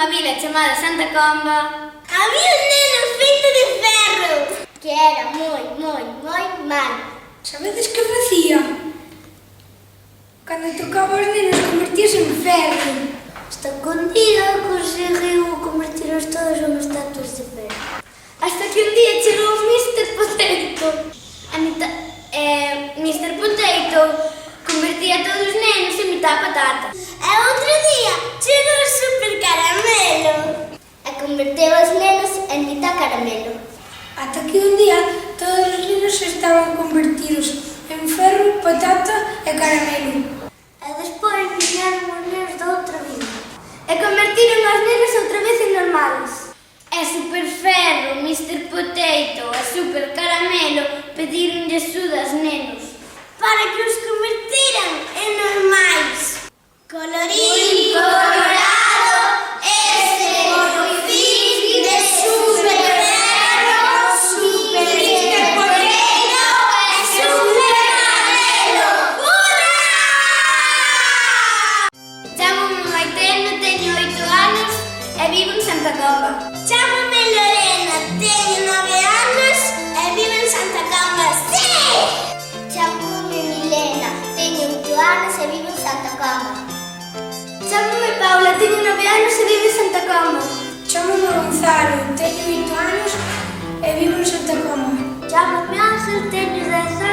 vila chamada Santa Comba, había un neno feito de ferro que era moi malo. Sabedes que facía? Cando tocaba os nenos convertíase en ferro. Hasta que un día conseguiu convertiros todos en estatuas de ferro. hasta que un día chegou Mr. Potato. Mr. Potato convertía a todos os nenos en mitad patata. E outro día chegou o Super Caramelo e converteu os nenos en mitad caramelo. Ata que un día todos os nenos estaban convertidos en ferro, patata e caramelo. E despois viñeron os nenos da outra vida E convertiron os nenos outra vez en normales. E Super Ferro, Mr. Potato e Super Caramelo pedironlle axuda aos nenos para que os convertiran en normais. Colorín colorado, este foi o fin de Super Ferro, Super Potato e Super Caramelo. ¡Hurra! Chámome Maiteno, teño 8 anos e vivo en Santa Comba. Chámame Lorena, teño 9 anos e vivo en Santa Comba. ¡Sí! Chámame Milena, teño 8 anos e vivo en Santa Comba. Chámome Paula, teño 9 anos e vivo en Santa Comba. Chámame Gonzalo, teño 8 anos e vivo en Santa Comba. Chámame Ángel, teño 10